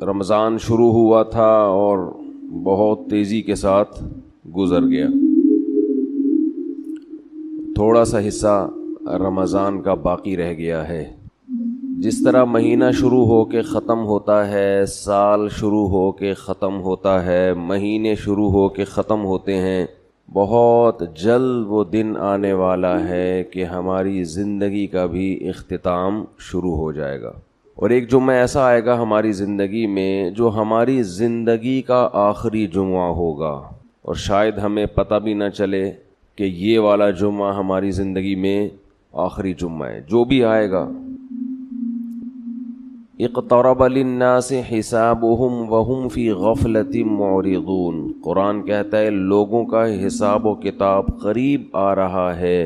رمضان شروع ہوا تھا اور بہت تیزی کے ساتھ گزر گیا. تھوڑا سا حصہ رمضان کا باقی رہ گیا ہے. جس طرح مہینہ شروع ہو کے ختم ہوتا ہے، سال شروع ہو کے ختم ہوتا ہے، مہینے شروع ہو کے ختم ہوتے ہیں، بہت جلد وہ دن آنے والا ہے کہ ہماری زندگی کا بھی اختتام شروع ہو جائے گا. اور ایک جمعہ ایسا آئے گا ہماری زندگی میں جو ہماری زندگی کا آخری جمعہ ہوگا، اور شاید ہمیں پتہ بھی نہ چلے کہ یہ والا جمعہ ہماری زندگی میں آخری جمعہ ہے. جو بھی آئے گا. اقترب للناس حسابهم وهم فی غفلۃ معرضون. قرآن کہتا ہے لوگوں کا حساب و کتاب قریب آ رہا ہے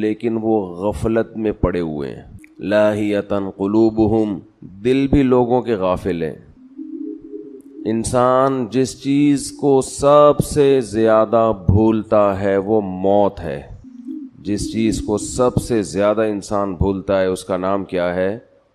لیکن وہ غفلت میں پڑے ہوئے ہیں. لاہیۃ قلوبہم، دل بھی لوگوں کے غافل ہیں. انسان جس چیز کو سب سے زیادہ بھولتا ہے وہ موت ہے. جس چیز کو سب سے زیادہ انسان بھولتا ہے اس کا نام کیا ہے؟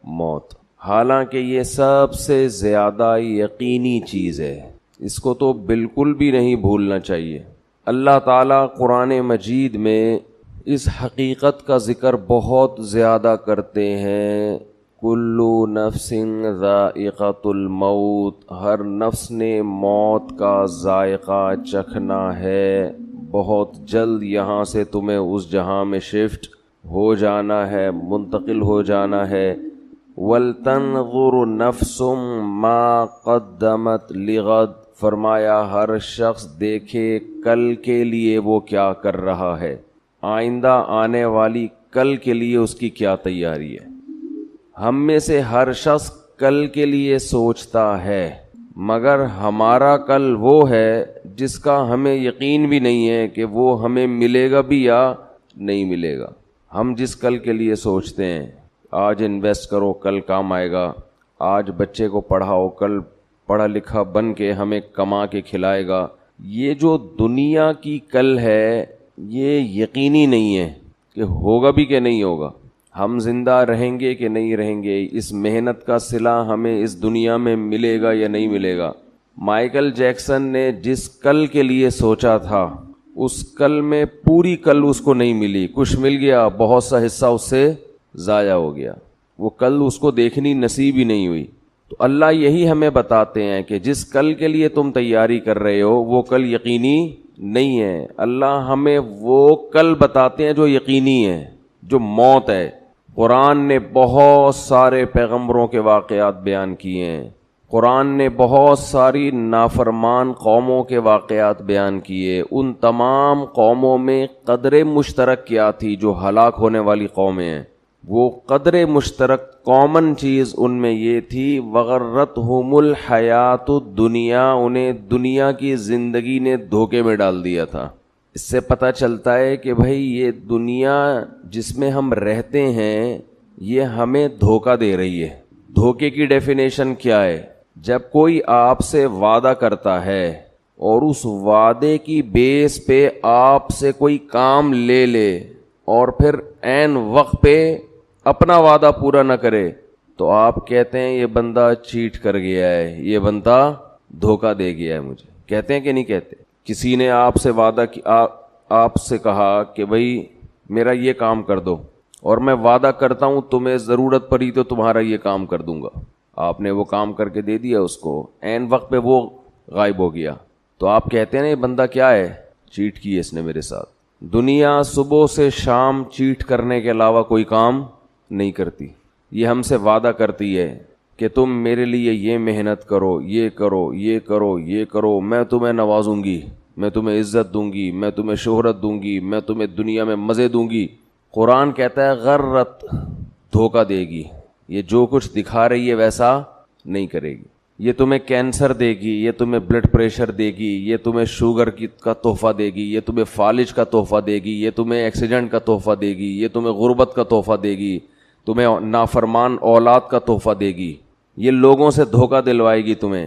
موت. حالانکہ یہ سب سے زیادہ یقینی چیز ہے، اس کو تو بالکل بھی نہیں بھولنا چاہیے. اللہ تعالیٰ قرآن مجید میں اس حقیقت کا ذکر بہت زیادہ کرتے ہیں. کلُّ نفس ذائقۃ الموت، ہر نفس نے موت کا ذائقہ چکھنا ہے. بہت جلد یہاں سے تمہیں اس جہاں میں شفٹ ہو جانا ہے، منتقل ہو جانا ہے. وَلْتَنْظُرْ نَفْسٌ مَا قَدَّمَتْ لِغَدٍ، فرمایا ہر شخص دیکھے کل کے لیے وہ کیا کر رہا ہے، آئندہ آنے والی کل کے لیے اس کی کیا تیاری ہے. ہم میں سے ہر شخص کل کے لیے سوچتا ہے، مگر ہمارا کل وہ ہے جس کا ہمیں یقین بھی نہیں ہے کہ وہ ہمیں ملے گا بھی یا نہیں ملے گا. ہم جس کل کے لیے سوچتے ہیں، آج انویسٹ کرو کل کام آئے گا، آج بچے کو پڑھاؤ کل پڑھا لکھا بن کے ہمیں کما کے کھلائے گا. یہ جو دنیا کی کل ہے یہ یقینی نہیں ہے کہ ہوگا بھی کہ نہیں ہوگا، ہم زندہ رہیں گے کہ نہیں رہیں گے، اس محنت کا صلہ ہمیں اس دنیا میں ملے گا یا نہیں ملے گا. مائیکل جیکسن نے جس کل کے لیے سوچا تھا اس کل میں پوری کل اس کو نہیں ملی، کچھ مل گیا، بہت سا حصہ اس سے ضائع ہو گیا، وہ کل اس کو دیکھنی نصیب ہی نہیں ہوئی. تو اللہ یہی ہمیں بتاتے ہیں کہ جس کل کے لیے تم تیاری کر رہے ہو وہ کل یقینی نہیں ہے. اللہ ہمیں وہ کل بتاتے ہیں جو یقینی ہے، جو موت ہے. قرآن نے بہت سارے پیغمبروں کے واقعات بیان کیے ہیں، قرآن نے بہت ساری نافرمان قوموں کے واقعات بیان کیے. ان تمام قوموں میں قدر مشترک کیا تھی جو ہلاک ہونے والی قومیں ہیں؟ وہ قدر مشترک کامن چیز ان میں یہ تھی، وغرتہم الحیات الدنیا، انہیں دنیا کی زندگی نے دھوکے میں ڈال دیا تھا. اس سے پتہ چلتا ہے کہ بھائی یہ دنیا جس میں ہم رہتے ہیں یہ ہمیں دھوکہ دے رہی ہے. دھوکے کی ڈیفینیشن کیا ہے؟ جب کوئی آپ سے وعدہ کرتا ہے اور اس وعدے کی بیس پہ آپ سے کوئی کام لے لے اور پھر عین وقت پہ اپنا وعدہ پورا نہ کرے تو آپ کہتے ہیں یہ بندہ چیٹ کر گیا ہے، یہ بندہ دھوکہ دے گیا ہے مجھے. کہتے ہیں کہ نہیں کہتے؟ کسی نے آپ سے وعدہ آپ سے کہا کہ بھائی میرا یہ کام کر دو، اور میں وعدہ کرتا ہوں تمہیں ضرورت پڑی تو تمہارا یہ کام کر دوں گا. آپ نے وہ کام کر کے دے دیا اس کو، عین وقت پہ وہ غائب ہو گیا، تو آپ کہتے ہیں یہ بندہ کیا ہے؟ چیٹ کی ہے اس نے میرے ساتھ. دنیا صبح سے شام چیٹ کرنے کے علاوہ کوئی کام نہیں کرتی. یہ ہم سے وعدہ کرتی ہے کہ تم میرے لیے یہ محنت کرو، یہ کرو، یہ کرو، یہ کرو، میں تمہیں نوازوں گی، میں تمہیں عزت دوں گی، میں تمہیں شہرت دوں گی، میں تمہیں دنیا میں مزے دوں گی. قرآن کہتا ہے غرت، دھوکہ دے گی. یہ جو کچھ دکھا رہی ہے ویسا نہیں کرے گی. یہ تمہیں کینسر دے گی، یہ تمہیں بلڈ پریشر دے گی، یہ تمہیں شوگر کا تحفہ دے گی، یہ تمہیں فالج کا تحفہ دے گی، یہ تمہیں ایکسیڈنٹ کا تحفہ دے گی، یہ تمہیں غربت کا تحفہ دے گی، تمہیں نافرمان اولاد کا تحفہ دے گی. یہ لوگوں سے دھوکہ دلوائے گی تمہیں.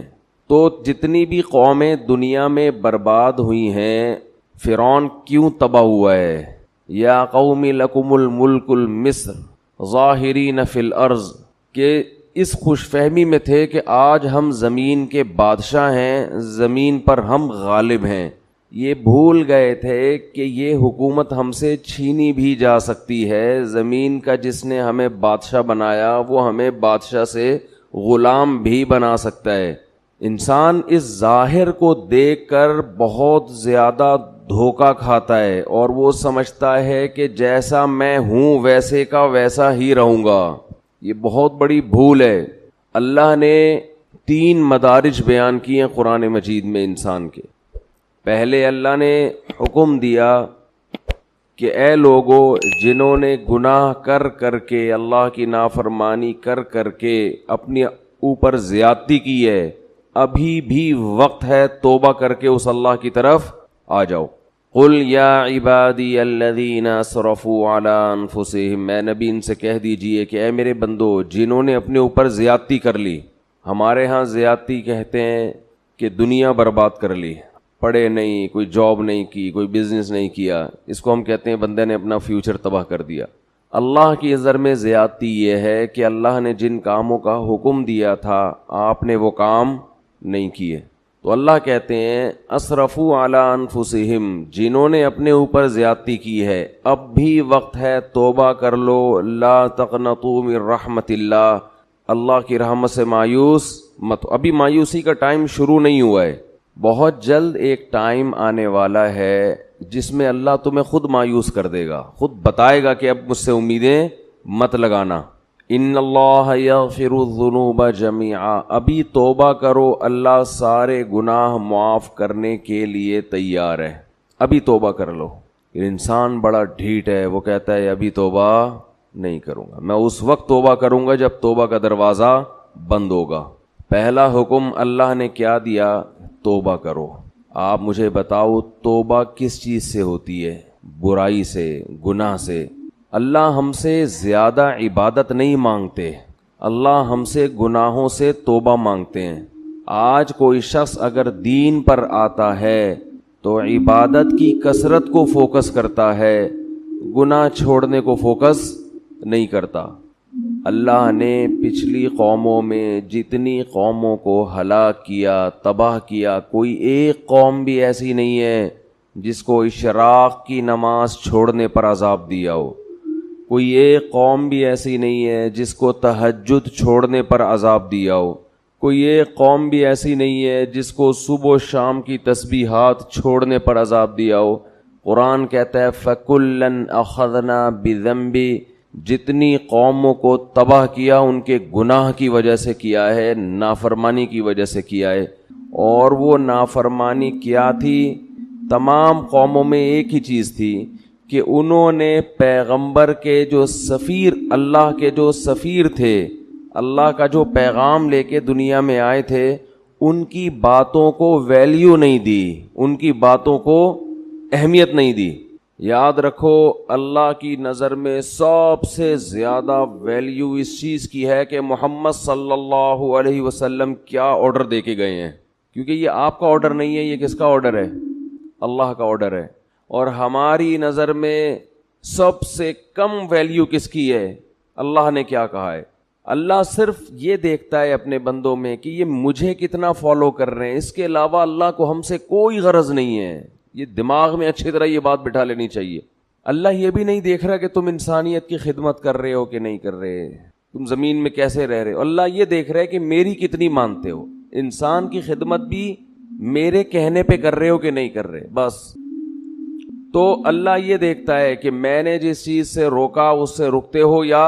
تو جتنی بھی قومیں دنیا میں برباد ہوئی ہیں، فرعون کیوں تباہ ہوا ہے؟ یا قوم لکم الملک المصر ظاہرین فی الارض، کہ اس خوش فہمی میں تھے کہ آج ہم زمین کے بادشاہ ہیں، زمین پر ہم غالب ہیں. یہ بھول گئے تھے کہ یہ حکومت ہم سے چھینی بھی جا سکتی ہے. زمین کا جس نے ہمیں بادشاہ بنایا وہ ہمیں بادشاہ سے غلام بھی بنا سکتا ہے. انسان اس ظاہر کو دیکھ کر بہت زیادہ دھوکہ کھاتا ہے اور وہ سمجھتا ہے کہ جیسا میں ہوں ویسے کا ویسا ہی رہوں گا. یہ بہت بڑی بھول ہے. اللہ نے 3 مدارج بیان کیے ہیں قرآن مجید میں انسان کے. پہلے اللہ نے حکم دیا کہ اے لوگو جنہوں نے گناہ کر کر کے، اللہ کی نافرمانی کر کر کے اپنے اوپر زیادتی کی ہے، ابھی بھی وقت ہے توبہ کر کے اس اللہ کی طرف آ جاؤ. قل یا عبادی الذین اسرفوا علی انفسہم، میں نبی ان سے کہہ دیجئے کہ اے میرے بندو جنہوں نے اپنے اوپر زیادتی کر لی. ہمارے ہاں زیادتی کہتے ہیں کہ دنیا برباد کر لی، پڑھے نہیں، کوئی جاب نہیں کی، کوئی بزنس نہیں کیا، اس کو ہم کہتے ہیں بندے نے اپنا فیوچر تباہ کر دیا. اللہ کی نظر میں زیادتی یہ ہے کہ اللہ نے جن کاموں کا حکم دیا تھا آپ نے وہ کام نہیں کیے. تو اللہ کہتے ہیں اسرفوا علی انفسہم، جنہوں نے اپنے اوپر زیادتی کی ہے اب بھی وقت ہے توبہ کر لو. لا تقنطوا من رحمت اللہ، اللہ کی رحمت سے مایوس مت. ابھی مایوسی کا ٹائم شروع نہیں ہوا ہے، بہت جلد ایک ٹائم آنے والا ہے جس میں اللہ تمہیں خود مایوس کر دے گا، خود بتائے گا کہ اب مجھ سے امیدیں مت لگانا. ان اللہ یغفر الذنوب جميعا، ابھی توبہ کرو، اللہ سارے گناہ معاف کرنے کے لیے تیار ہے، ابھی توبہ کر لو. انسان بڑا ڈھیٹ ہے، وہ کہتا ہے ابھی توبہ نہیں کروں گا، میں اس وقت توبہ کروں گا جب توبہ کا دروازہ بند ہوگا. پہلا حکم اللہ نے کیا دیا؟ توبہ کرو. آپ مجھے بتاؤ توبہ کس چیز سے ہوتی ہے؟ برائی سے، گناہ سے. اللہ ہم سے زیادہ عبادت نہیں مانگتے، اللہ ہم سے گناہوں سے توبہ مانگتے ہیں. آج کوئی شخص اگر دین پر آتا ہے تو عبادت کی کثرت کو فوکس کرتا ہے، گناہ چھوڑنے کو فوکس نہیں کرتا. اللہ نے پچھلی قوموں میں جتنی قوموں کو ہلاک کیا، تباہ کیا، کوئی ایک قوم بھی ایسی نہیں ہے جس کو اشراق کی نماز چھوڑنے پر عذاب دیا ہو. کوئی ایک قوم بھی ایسی نہیں ہے جس کو تہجد چھوڑنے پر عذاب دیا ہو. کوئی ایک قوم بھی ایسی نہیں ہے جس کو صبح و شام کی تسبیحات چھوڑنے پر عذاب دیا ہو. قرآن کہتا ہے فَكُلًّا أَخَذْنَا بِذَنبِ، جتنی قوموں کو تباہ کیا ان کے گناہ کی وجہ سے کیا ہے، نافرمانی کی وجہ سے کیا ہے. اور وہ نافرمانی کیا تھی؟ تمام قوموں میں ایک ہی چیز تھی کہ انہوں نے پیغمبر کے جو سفیر، اللہ کے جو سفیر تھے، اللہ کا جو پیغام لے کے دنیا میں آئے تھے، ان کی باتوں کو ویلیو نہیں دی، ان کی باتوں کو اہمیت نہیں دی. یاد رکھو اللہ کی نظر میں سب سے زیادہ ویلیو اس چیز کی ہے کہ محمد صلی اللہ علیہ وسلم کیا آرڈر دے کے گئے ہیں. کیونکہ یہ آپ کا آرڈر نہیں ہے، یہ کس کا آرڈر ہے؟ اللہ کا آرڈر ہے. اور ہماری نظر میں سب سے کم ویلیو کس کی ہے؟ اللہ نے کیا کہا ہے. اللہ صرف یہ دیکھتا ہے اپنے بندوں میں کہ یہ مجھے کتنا فالو کر رہے ہیں، اس کے علاوہ اللہ کو ہم سے کوئی غرض نہیں ہے. یہ دماغ میں اچھی طرح یہ بات بٹھا لینی چاہیے. اللہ یہ بھی نہیں دیکھ رہا کہ تم انسانیت کی خدمت کر رہے ہو کہ نہیں کر رہے، تم زمین میں کیسے رہ رہے ہو. اللہ یہ دیکھ رہا ہے کہ میری کتنی مانتے ہو، انسان کی خدمت بھی میرے کہنے پہ کر رہے ہو کہ نہیں کر رہے. بس تو اللہ یہ دیکھتا ہے کہ میں نے جس چیز سے روکا اس سے رکتے ہو یا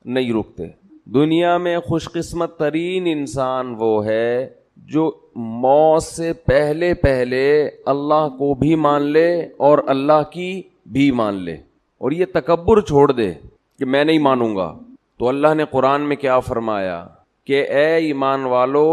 نہیں رکتے. دنیا میں خوش قسمت ترین انسان وہ ہے جو موت سے پہلے پہلے اللہ کو بھی مان لے اور اللہ کی بھی مان لے، اور یہ تکبر چھوڑ دے کہ میں نہیں مانوں گا. تو اللہ نے قرآن میں کیا فرمایا کہ اے ایمان والو،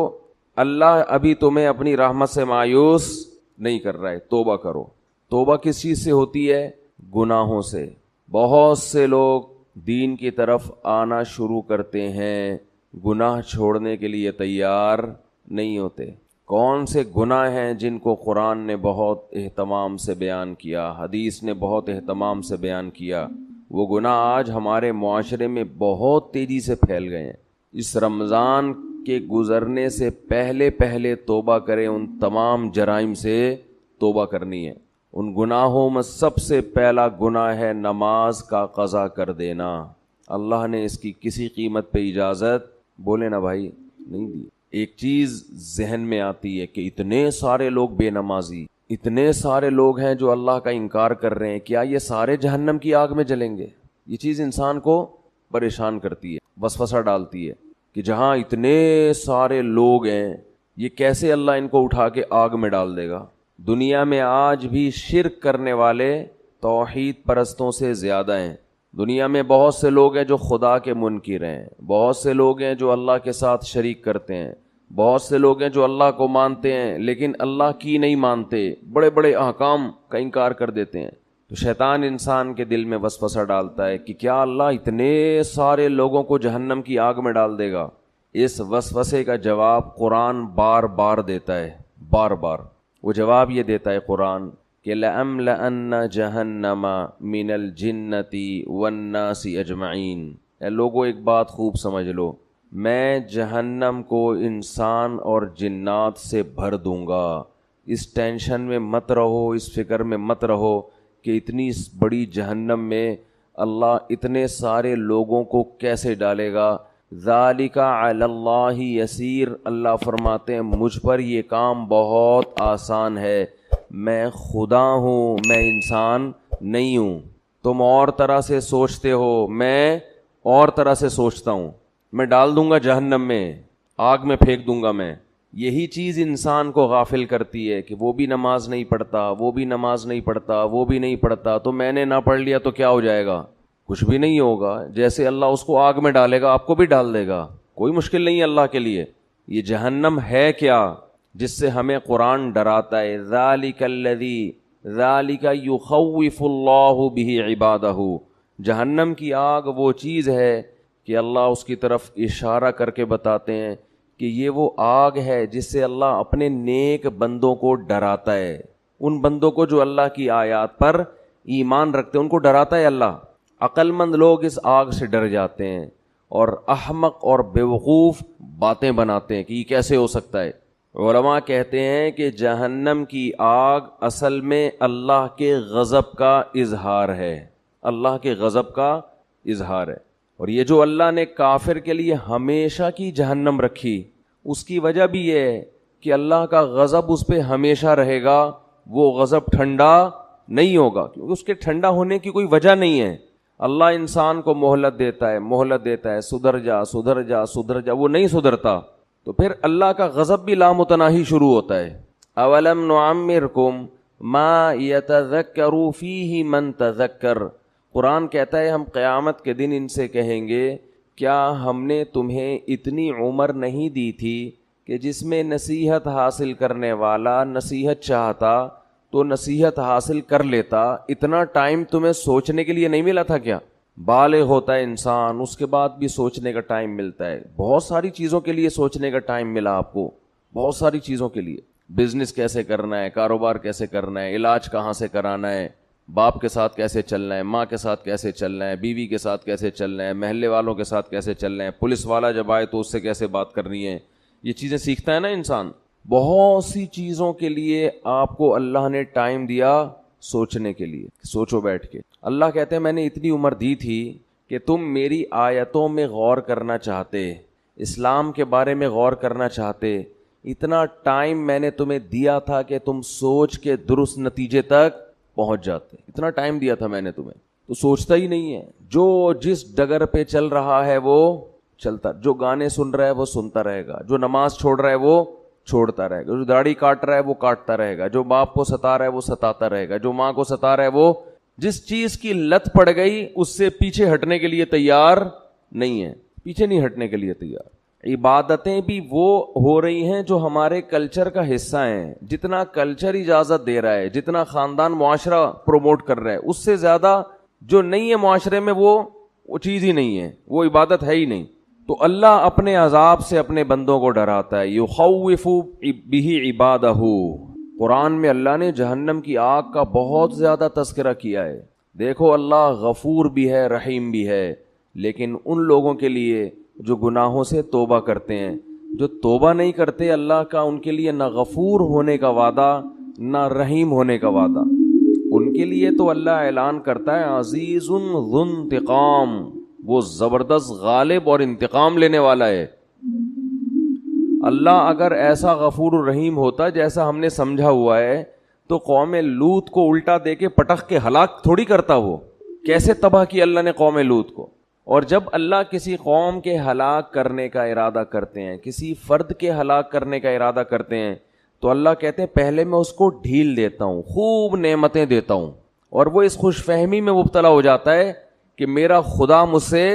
اللہ ابھی تمہیں اپنی رحمت سے مایوس نہیں کر رہا ہے، توبہ کرو. توبہ کس چیز سے ہوتی ہے؟ گناہوں سے. بہت سے لوگ دین کی طرف آنا شروع کرتے ہیں، گناہ چھوڑنے کے لیے تیار نہیں ہوتے. کون سے گناہ ہیں جن کو قرآن نے بہت اہتمام سے بیان کیا، حدیث نے بہت اہتمام سے بیان کیا؟ وہ گناہ آج ہمارے معاشرے میں بہت تیزی سے پھیل گئے ہیں. اس رمضان کے گزرنے سے پہلے پہلے توبہ کریں، ان تمام جرائم سے توبہ کرنی ہے۔ ان گناہوں میں سب سے پہلا گناہ ہے نماز کا قضا کر دینا۔ اللہ نے اس کی کسی قیمت پہ اجازت، بولے نا بھائی، نہیں دی۔ ایک چیز ذہن میں آتی ہے کہ اتنے سارے لوگ بے نمازی، اتنے سارے لوگ ہیں جو اللہ کا انکار کر رہے ہیں، کیا یہ سارے جہنم کی آگ میں جلیں گے؟ یہ چیز انسان کو پریشان کرتی ہے، وسوسہ ڈالتی ہے کہ جہاں اتنے سارے لوگ ہیں، یہ کیسے اللہ ان کو اٹھا کے آگ میں ڈال دے گا؟ دنیا میں آج بھی شرک کرنے والے توحید پرستوں سے زیادہ ہیں۔ دنیا میں بہت سے لوگ ہیں جو خدا کے منکر ہیں، بہت سے لوگ ہیں جو اللہ کے ساتھ شریک کرتے ہیں، بہت سے لوگ ہیں جو اللہ کو مانتے ہیں لیکن اللہ کی نہیں مانتے، بڑے بڑے احکام کا انکار کر دیتے ہیں۔ تو شیطان انسان کے دل میں وسوسہ ڈالتا ہے کہ کیا اللہ اتنے سارے لوگوں کو جہنم کی آگ میں ڈال دے گا؟ اس وسوسے کا جواب قرآن بار بار دیتا ہے، بار بار وہ جواب یہ دیتا ہے قرآن کہ لَأَمْلَأَنَّ جَهَنَّمَ مِنَ الْجِنَّةِ وَالنَّاسِ أَجْمَعِينَ۔ اے لوگو ایک بات خوب سمجھ لو، میں جہنم کو انسان اور جنات سے بھر دوں گا۔ اس ٹینشن میں مت رہو، اس فکر میں مت رہو کہ اتنی بڑی جہنم میں اللہ اتنے سارے لوگوں کو کیسے ڈالے گا۔ ذَلِكَ عَلَى اللَّهِ يَسِيرٌ، اللہ فرماتے ہیں مجھ پر یہ کام بہت آسان ہے، میں خدا ہوں، میں انسان نہیں ہوں۔ تم اور طرح سے سوچتے ہو، میں اور طرح سے سوچتا ہوں، میں ڈال دوں گا جہنم میں، آگ میں پھینک دوں گا میں۔ یہی چیز انسان کو غافل کرتی ہے کہ وہ بھی نماز نہیں پڑھتا، وہ بھی نماز نہیں پڑھتا، وہ بھی نہیں پڑھتا، تو میں نے نہ پڑھ لیا تو کیا ہو جائے گا؟ کچھ بھی نہیں ہوگا، جیسے اللہ اس کو آگ میں ڈالے گا آپ کو بھی ڈال دے گا، کوئی مشکل نہیں ہے اللہ کے لیے۔ یہ جہنم ہے کیا جس سے ہمیں قرآن ڈراتا ہے؟ ذَلِكَ الَّذِي ذَلِكَ يُخَوِّفُ اللَّهُ بِهِ عِبَادَهُ، جہنم کی آگ وہ چیز ہے کہ اللہ اس کی طرف اشارہ کر کے بتاتے ہیں کہ یہ وہ آگ ہے جس سے اللہ اپنے نیک بندوں کو ڈراتا ہے، ان بندوں کو جو اللہ کی آیات پر ایمان رکھتے ہیں ان کو ڈراتا ہے اللہ۔ عقل مند لوگ اس آگ سے ڈر جاتے ہیں اور احمق اور بیوقوف باتیں بناتے ہیں کہ یہ کیسے ہو سکتا ہے۔ علماء کہتے ہیں کہ جہنم کی آگ اصل میں اللہ کے غضب کا اظہار ہے، اللہ کے غضب کا اظہار ہے۔ اور یہ جو اللہ نے کافر کے لیے ہمیشہ کی جہنم رکھی، اس کی وجہ بھی یہ ہے کہ اللہ کا غضب اس پہ ہمیشہ رہے گا، وہ غضب ٹھنڈا نہیں ہوگا، کیونکہ اس کے ٹھنڈا ہونے کی کوئی وجہ نہیں ہے۔ اللہ انسان کو مہلت دیتا ہے، مہلت دیتا ہے، سدھر جا سدھر جا سدھر جا، وہ نہیں سدھرتا، تو پھر اللہ کا غضب بھی لامتناہی شروع ہوتا ہے۔ اولم نعمرکم ما یتذکر فیہ من تذکر، قرآن کہتا ہے ہم قیامت کے دن ان سے کہیں گے کیا ہم نے تمہیں اتنی عمر نہیں دی تھی کہ جس میں نصیحت حاصل کرنے والا نصیحت چاہتا تو نصیحت حاصل کر لیتا؟ اتنا ٹائم تمہیں سوچنے کے لیے نہیں ملا تھا کیا؟ بالغ ہوتا ہے انسان، اس کے بعد بھی سوچنے کا ٹائم ملتا ہے، بہت ساری چیزوں کے لیے سوچنے کا ٹائم ملا آپ کو، بہت ساری چیزوں کے لیے، بزنس کیسے کرنا ہے، کاروبار کیسے کرنا ہے، علاج کہاں سے کرانا ہے، باپ کے ساتھ کیسے چلنا ہے، ماں کے ساتھ کیسے چلنا ہے، بیوی کے ساتھ کیسے چلنا ہے، محلے والوں کے ساتھ کیسے چلنا ہے، پولیس والا جب آئے تو اس سے کیسے بات کرنی ہے، یہ چیزیں سیکھتا ہے نا انسان۔ بہت سی چیزوں کے لیے آپ کو اللہ نے ٹائم دیا سوچنے کے لیے، سوچو بیٹھ کے۔ اللہ کہتے ہیں میں نے اتنی عمر دی تھی کہ تم میری آیتوں میں غور کرنا چاہتے، اسلام کے بارے میں غور کرنا چاہتے، اتنا ٹائم میں نے تمہیں دیا تھا کہ تم سوچ کے درست نتیجے تک پہنچ جاتے، اتنا ٹائم دیا تھا میں نے تمہیں، تو سوچتا ہی نہیں ہے۔ جو جس ڈگر پہ چل رہا ہے وہ چلتا، جو گانے سن رہا ہے وہ سنتا رہے گا، جو نماز چھوڑ رہا ہے وہ چھوڑتا رہے گا، جو داڑھی کاٹ رہا ہے وہ کاٹتا رہے گا، جو باپ کو ستا رہا ہے وہ ستاتا رہے گا، جو ماں کو ستا رہا ہے وہ، جس چیز کی لت پڑ گئی اس سے پیچھے ہٹنے کے لیے تیار نہیں ہے، پیچھے نہیں ہٹنے کے لیے تیار۔ عبادتیں بھی وہ ہو رہی ہیں جو ہمارے کلچر کا حصہ ہیں، جتنا کلچر اجازت دے رہا ہے، جتنا خاندان معاشرہ پروموٹ کر رہا ہے، اس سے زیادہ جو نہیں ہے معاشرے میں وہ چیز ہی نہیں ہے، وہ عبادت ہے ہی نہیں۔ تو اللہ اپنے عذاب سے اپنے بندوں کو ڈراتا ہے، یخوف بہ عبادہ۔ قرآن میں اللہ نے جہنم کی آگ کا بہت زیادہ تذکرہ کیا ہے۔ دیکھو اللہ غفور بھی ہے، رحیم بھی ہے، لیکن ان لوگوں کے لیے جو گناہوں سے توبہ کرتے ہیں. جو توبہ نہیں کرتے اللہ کا ان کے لیے نہ غفور ہونے کا وعدہ نہ رحیم ہونے کا وعدہ. ان کے لیے تو اللہ اعلان کرتا ہے عزیز ذو انتقام، وہ زبردست غالب اور انتقام لینے والا ہے. اللہ اگر ایسا غفور الرحیم ہوتا جیسا ہم نے سمجھا ہوا ہے تو قوم لوط کو الٹا دے کے پٹخ کے ہلاک تھوڑی کرتا. وہ کیسے تباہ کی اللہ نے قوم لوط کو. اور جب اللہ کسی قوم کے ہلاک کرنے کا ارادہ کرتے ہیں، کسی فرد کے ہلاک کرنے کا ارادہ کرتے ہیں، تو اللہ کہتے ہیں پہلے میں اس کو ڈھیل دیتا ہوں، خوب نعمتیں دیتا ہوں، اور وہ اس خوش فہمی میں مبتلا ہو جاتا ہے کہ میرا خدا مجھ سے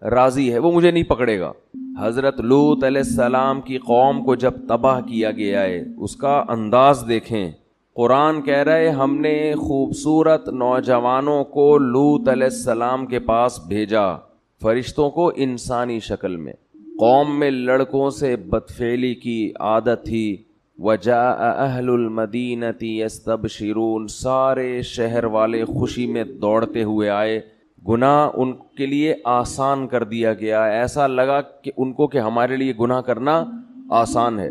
راضی ہے، وہ مجھے نہیں پکڑے گا. حضرت لوط علیہ السلام کی قوم کو جب تباہ کیا گیا ہے اس کا انداز دیکھیں. قرآن کہہ رہا ہے ہم نے خوبصورت نوجوانوں کو لوط علیہ السلام کے پاس بھیجا، فرشتوں کو انسانی شکل میں. قوم میں لڑکوں سے بدفعلی کی عادت تھی. وجاء اہل المدینۃ یستبشرون، سارے شہر والے خوشی میں دوڑتے ہوئے آئے. گناہ ان کے لیے آسان کر دیا گیا، ایسا لگا کہ ان کو کہ ہمارے لیے گناہ کرنا آسان ہے.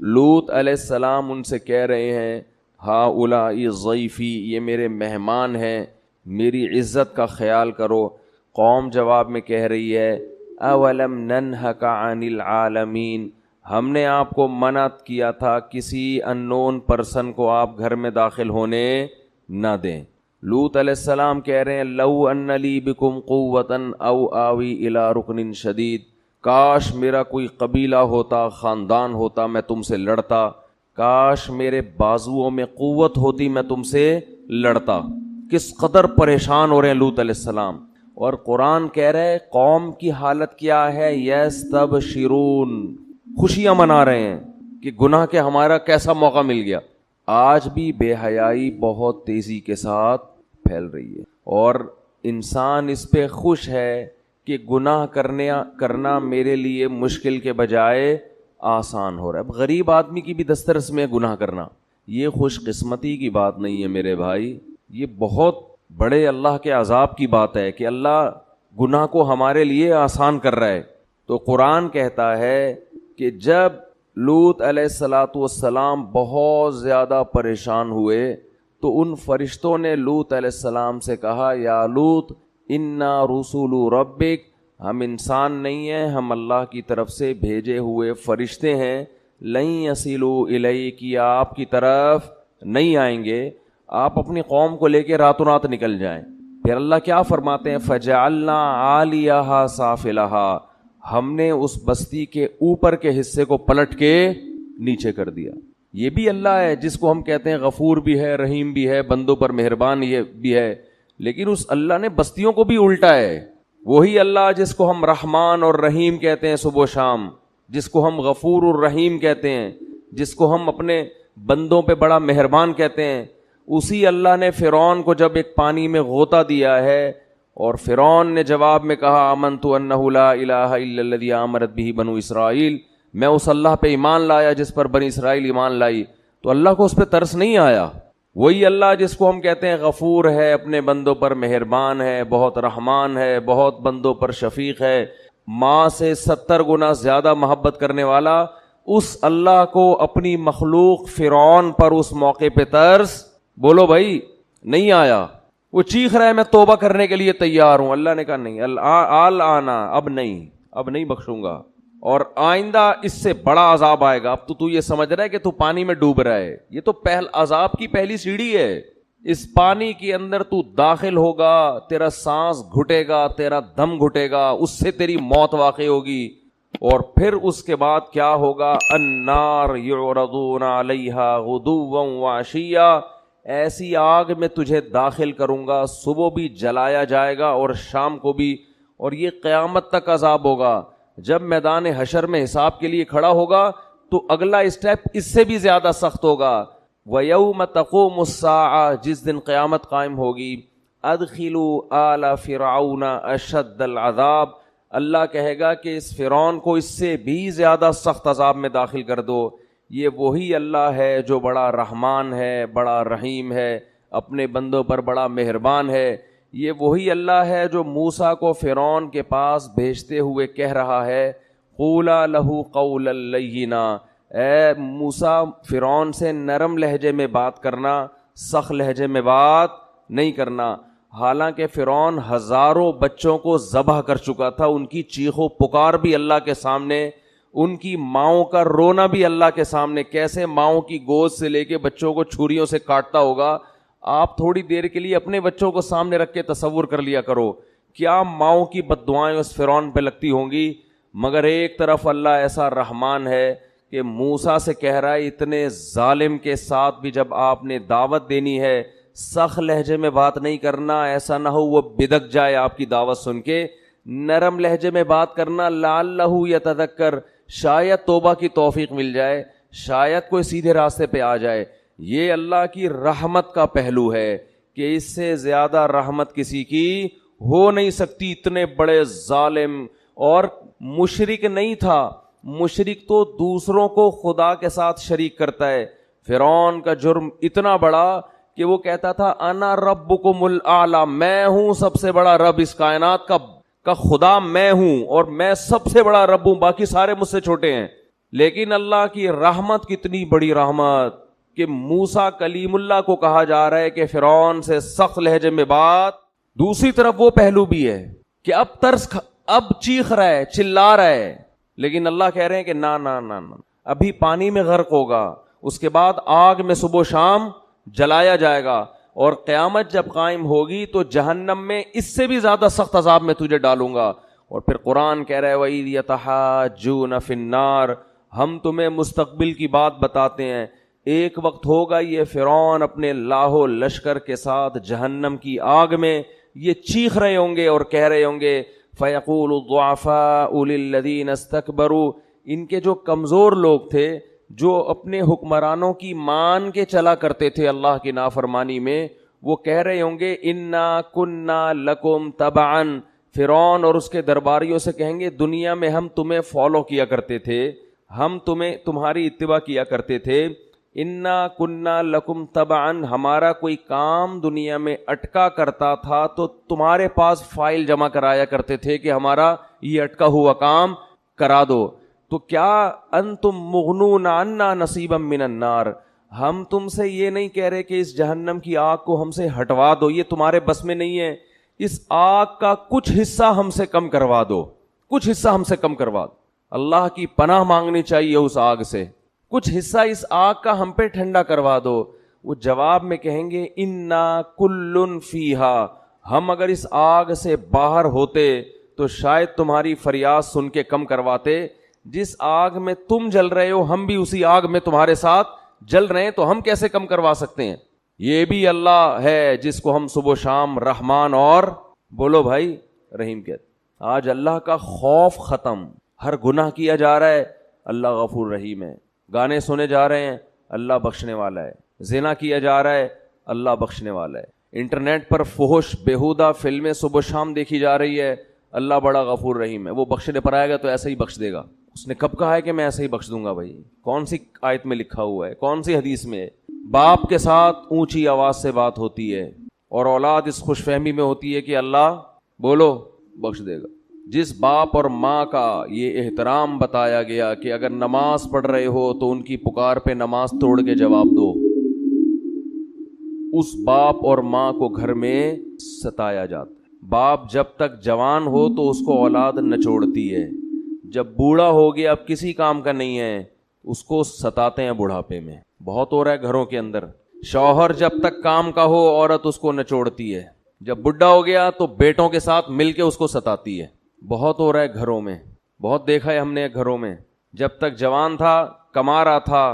لوط علیہ السلام ان سے کہہ رہے ہیں ہؤلاء ضیفی، یہ میرے مہمان ہیں، میری عزت کا خیال کرو. قوم جواب میں کہہ رہی ہے اولم ننہک عن العالمین، ہم نے آپ کو منع کیا تھا کسی اننون پرسن کو آپ گھر میں داخل ہونے نہ دیں. لوط علیہ السلام کہہ رہے ہیں لو ان لی بکم قوتا او آوی الی رکن شدید، کاش میرا کوئی قبیلہ ہوتا، خاندان ہوتا، میں تم سے لڑتا. کاش میرے بازوؤں میں قوت ہوتی، میں تم سے لڑتا. کس قدر پریشان ہو رہے ہیں لوط علیہ السلام. اور قرآن کہہ رہے قوم کی حالت کیا ہے، یستبشرون، خوشیاں منا رہے ہیں کہ گناہ کے ہمارا کیسا موقع مل گیا. آج بھی بے حیائی بہت تیزی کے ساتھ پھیل رہی ہے اور انسان اس پہ خوش ہے کہ گناہ کرنا میرے لیے مشکل کے بجائے آسان ہو رہا ہے. اب غریب آدمی کی بھی دسترس میں گناہ کرنا یہ خوش قسمتی کی بات نہیں ہے میرے بھائی، یہ بہت بڑے اللہ کے عذاب کی بات ہے کہ اللہ گناہ کو ہمارے لیے آسان کر رہا ہے. تو قرآن کہتا ہے کہ جب لوط علیہ السلام بہت زیادہ پریشان ہوئے تو ان فرشتوں نے لوط علیہ السلام سے کہا یا لوط انا رسول ربک، ہم انسان نہیں ہیں، ہم اللہ کی طرف سے بھیجے ہوئے فرشتے ہیں. لن یصلوا الیک، آپ کی طرف نہیں آئیں گے، آپ اپنی قوم کو لے کے راتوں رات نکل جائیں. پھر اللہ کیا فرماتے ہیں فجعلنا عالیہا سافلہا، ہم نے اس بستی کے اوپر کے حصے کو پلٹ کے نیچے کر دیا. یہ بھی اللہ ہے جس کو ہم کہتے ہیں غفور بھی ہے، رحیم بھی ہے، بندوں پر مہربان یہ بھی ہے، لیکن اس اللہ نے بستیوں کو بھی الٹا ہے. وہی اللہ جس کو ہم رحمان اور رحیم کہتے ہیں صبح و شام، جس کو ہم غفور الرحیم کہتے ہیں، جس کو ہم اپنے بندوں پہ بڑا مہربان کہتے ہیں، اسی اللہ نے فرعون کو جب ایک پانی میں غوطہ دیا ہے اور فرعون نے جواب میں کہا آمنت انہ لا الہ الا الذی آمنت بہ بنو اسرائیل، میں اس اللہ پہ ایمان لایا جس پر بنی اسرائیل ایمان لائی، تو اللہ کو اس پہ ترس نہیں آیا. وہی اللہ جس کو ہم کہتے ہیں غفور ہے، اپنے بندوں پر مہربان ہے، بہت رحمان ہے، بہت بندوں پر شفیق ہے، ماں سے 70 گنا زیادہ محبت کرنے والا، اس اللہ کو اپنی مخلوق فرعون پر اس موقع پہ ترس بولو بھائی نہیں آیا. وہ چیخ رہا ہے میں توبہ کرنے کے لیے تیار ہوں، اللہ نے کہا نہیں، آنا اب نہیں بخشوں گا، اور آئندہ اس سے بڑا عذاب آئے گا. اب تو یہ سمجھ رہا ہے کہ تو پانی میں ڈوب رہا ہے، یہ تو عذاب کی پہلی سیڑھی ہے. اس پانی کے اندر تو داخل ہوگا، تیرا سانس گھٹے گا، تیرا دم گھٹے گا، اس سے تیری موت واقع ہوگی. اور پھر اس کے بعد کیا ہوگا النار یعرضون علیہا غدوا وعشیا، ایسی آگ میں تجھے داخل کروں گا، صبح بھی جلایا جائے گا اور شام کو بھی، اور یہ قیامت تک عذاب ہوگا. جب میدان حشر میں حساب کے لیے کھڑا ہوگا تو اگلا اسٹیپ اس سے بھی زیادہ سخت ہوگا. وَيَوْمَ تَقُومُ السَّاعَةُ، جس دن قیامت قائم ہوگی، أَدْخِلُوا آلَ فِرْعَوْنَ أَشَدَّ الْعَذَابِ، اللہ کہے گا کہ اس فرعون کو اس سے بھی زیادہ سخت عذاب میں داخل کر دو. یہ وہی اللہ ہے جو بڑا رحمان ہے، بڑا رحیم ہے، اپنے بندوں پر بڑا مہربان ہے. یہ وہی اللہ ہے جو موسیٰ کو فرعون کے پاس بھیجتے ہوئے کہہ رہا ہے قولا لہ قولا لینا، اے موسیٰ فرعون سے نرم لہجے میں بات کرنا، سخت لہجے میں بات نہیں کرنا۔ حالانکہ فرعون ہزاروں بچوں کو ذبح کر چکا تھا، ان کی چیخ و پکار بھی اللہ کے سامنے، ان کی ماؤں کا رونا بھی اللہ کے سامنے، کیسے ماؤں کی گود سے لے کے بچوں کو چھریوں سے کاٹتا ہوگا۔ آپ تھوڑی دیر کے لیے اپنے بچوں کو سامنے رکھ کے تصور کر لیا کرو، کیا ماؤں کی بددعائیں اس فرعون پہ لگتی ہوں گی۔ مگر ایک طرف اللہ ایسا رحمان ہے کہ موسیٰ سے کہہ رہا ہے اتنے ظالم کے ساتھ بھی جب آپ نے دعوت دینی ہے سخت لہجے میں بات نہیں کرنا، ایسا نہ ہو وہ بدک جائے آپ کی دعوت سن کے، نرم لہجے میں بات کرنا، لعلہ یتذکر، شاید توبہ کی توفیق مل جائے، شاید کوئی سیدھے راستے پہ آ جائے۔ یہ اللہ کی رحمت کا پہلو ہے کہ اس سے زیادہ رحمت کسی کی ہو نہیں سکتی۔ اتنے بڑے ظالم، اور مشرک نہیں تھا، مشرک تو دوسروں کو خدا کے ساتھ شریک کرتا ہے۔ فرعون کا جرم اتنا بڑا کہ وہ کہتا تھا انا ربکم الاعلی، میں ہوں سب سے بڑا رب، اس کائنات کا خدا میں ہوں، اور میں سب سے بڑا رب ہوں، باقی سارے مجھ سے چھوٹے ہیں۔ لیکن اللہ کی رحمت کتنی بڑی رحمت کہ موسیٰ کلیم اللہ کو کہا جا رہا ہے کہ فرعون سے سخت لہجے میں بات۔ دوسری طرف وہ پہلو بھی ہے کہ اب چیخ رہا ہے، چلا رہا ہے، لیکن اللہ کہہ رہے ہیں کہ نہ نہ نہ نہ، ابھی پانی میں غرق ہوگا، اس کے بعد آگ میں صبح و شام جلایا جائے گا، اور قیامت جب قائم ہوگی تو جہنم میں اس سے بھی زیادہ سخت عذاب میں تجھے ڈالوں گا۔ اور پھر قرآن کہہ رہا ہے وَإِذْ يَتَحَاجُّونَ فِي النَّارِ، ہم تمہیں مستقبل کی بات بتاتے ہیں، ایک وقت ہوگا یہ فرعون اپنے لاہو لشکر کے ساتھ جہنم کی آگ میں یہ چیخ رہے ہوں گے اور کہہ رہے ہوں گے فَيَقُولُ الضُّعَفَاءُ لِلَّذِينَ اسْتَكْبَرُوا، ان کے جو کمزور لوگ تھے، جو اپنے حکمرانوں کی مان کے چلا کرتے تھے اللہ کی نافرمانی میں، وہ کہہ رہے ہوں گے اِنَّا كُنَّا لَكُمْ تَبَعًا، فرعون اور اس کے درباریوں سے کہیں گے دنیا میں ہم تمہیں فالو کیا کرتے تھے، ہم تمہاری اتباع کیا کرتے تھے، اِنَّا كُنَّا لَكُمْ تَبَعًا، ہمارا کوئی کام دنیا میں اٹکا کرتا تھا تو تمہارے پاس فائل جمع کرایا کرتے تھے کہ ہمارا یہ اٹکا ہوا کام کرا دو، تو کیا انتم مغنون عنا نصیبا من النار، ہم تم سے یہ نہیں کہہ رہے کہ اس جہنم کی آگ کو ہم سے ہٹوا دو، یہ تمہارے بس میں نہیں ہے، اس آگ کا کچھ حصہ ہم سے کم کروا دو، کچھ حصہ ہم سے کم کروا دو۔ اللہ کی پناہ مانگنی چاہیے اس آگ سے، کچھ حصہ اس آگ کا ہم پہ ٹھنڈا کروا دو۔ وہ جواب میں کہیں گے انا کل فیہا، ہم اگر اس آگ سے باہر ہوتے تو شاید تمہاری فریاد سن کے کم کرواتے، جس آگ میں تم جل رہے ہو ہم بھی اسی آگ میں تمہارے ساتھ جل رہے ہیں، تو ہم کیسے کم کروا سکتے ہیں۔ یہ بھی اللہ ہے جس کو ہم صبح و شام رحمان اور بولو بھائی رحیم کہتے۔ آج اللہ کا خوف ختم، ہر گناہ کیا جا رہا ہے اللہ غفور رحیم ہے، گانے سنے جا رہے ہیں اللہ بخشنے والا ہے، زنا کیا جا رہا ہے اللہ بخشنے والا ہے، انٹرنیٹ پر فحش بیہودہ فلمیں صبح و شام دیکھی جا رہی ہے اللہ بڑا غفور رحیم ہے، وہ بخشنے پر آئے گا تو ایسے ہی بخش دے گا۔ اس نے کب کہا ہے کہ میں ایسے ہی بخش دوں گا؟ بھائی کون سی آیت میں لکھا ہوا ہے، کون سی حدیث میں ہے؟ باپ کے ساتھ اونچی آواز سے بات ہوتی ہے اور اولاد اس خوش فہمی میں ہوتی ہے کہ اللہ بولو بخش دے گا۔ جس باپ اور ماں کا یہ احترام بتایا گیا کہ اگر نماز پڑھ رہے ہو تو ان کی پکار پہ نماز توڑ کے جواب دو، اس باپ اور ماں کو گھر میں ستایا جاتا ہے۔ باپ جب تک جوان ہو تو اس کو اولاد نچوڑتی ہے، جب بوڑھا ہو گیا اب کسی کام کا نہیں ہے اس کو ستاتے ہیں بڑھاپے میں۔ بہت ہو رہا ہے گھروں کے اندر، شوہر جب تک کام کا ہو عورت اس کو نچوڑتی ہے، جب بڈھا ہو گیا تو بیٹوں کے ساتھ مل کے اس کو ستاتی ہے۔ بہت ہو رہا ہے گھروں میں، بہت دیکھا ہے ہم نے گھروں میں، جب تک جوان تھا کما رہا تھا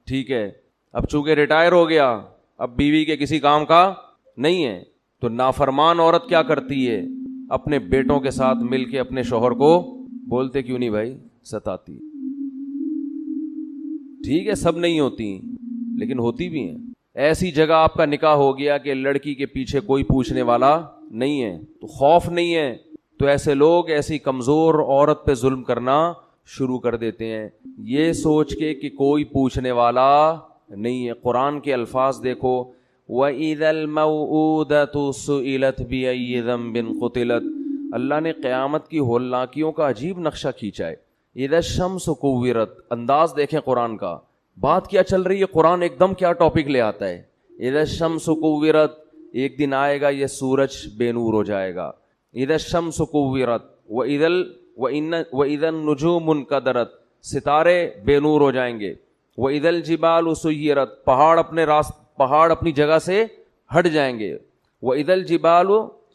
ٹھیک ہے، اب چونکہ ریٹائر ہو گیا اب بیوی کے کسی کام کا نہیں ہے، تو نافرمان عورت کیا کرتی ہے؟ اپنے بیٹوں کے ساتھ مل کے اپنے شوہر کو بولتے کیوں نہیں بھائی ستاتی۔ ٹھیک ہے سب نہیں ہوتی لیکن ہوتی بھی ہیں۔ ایسی جگہ آپ کا نکاح ہو گیا کہ لڑکی کے پیچھے کوئی پوچھنے والا نہیں ہے، تو خوف نہیں ہے، تو ایسے لوگ ایسی کمزور عورت پہ ظلم کرنا شروع کر دیتے ہیں یہ سوچ کے کہ کوئی پوچھنے والا نہیں ہے۔ قرآن کے الفاظ دیکھو، وَإِذَا الْمَوْءُودَةُ سُئِلَتْ بِأَيِّ ذَنبٍ قُتِلَتْ. اللہ نے قیامت کی ہولناکیوں کا عجیب نقشہ کھینچا ہے. اِذَا الشَّمْسُ كُوِّرَتْ. انداز دیکھیں قرآن کا, بات کیا چل رہی ہے, قرآن ایک دم کیا ٹاپک لے آتا ہے. اِذَا الشَّمْسُ كُوِّرَتْ, ایک دن آئے گا یہ سورج بے نور ہو جائے گا. اِذَا الشَّمْسُ كُوِّرَتْ وَإِذَا النُّجُومُ انْكَدَرَتْ, ستارے بے نور ہو جائیں گے. وَإِذَا الْجِبَالُ سُيِّرَتْ, پہاڑ اپنی جگہ سے ہٹ جائیں گے. وَإِذَا الْجِبَالُ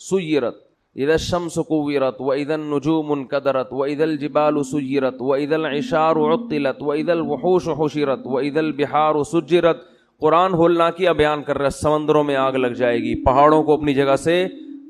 سُيِّرَتْ اِذَا الشَّمْسُ كُوِّرَتْ وَإِذَا النُّجُومُ انْكَدَرَتْ وَإِذَا الْجِبَالُ سُيِّرَتْ وَإِذَا الْعِشَارُ عُطِّلَتْ وَإِذَا الْوُحُوشُ حُشِرَتْ وَإِذَا الْبِحَارُ سُجِّرَتْ. قرآن ہولناکیاں بیان کر رہا ہے, سمندروں میں آگ لگ جائے گی, پہاڑوں کو اپنی جگہ سے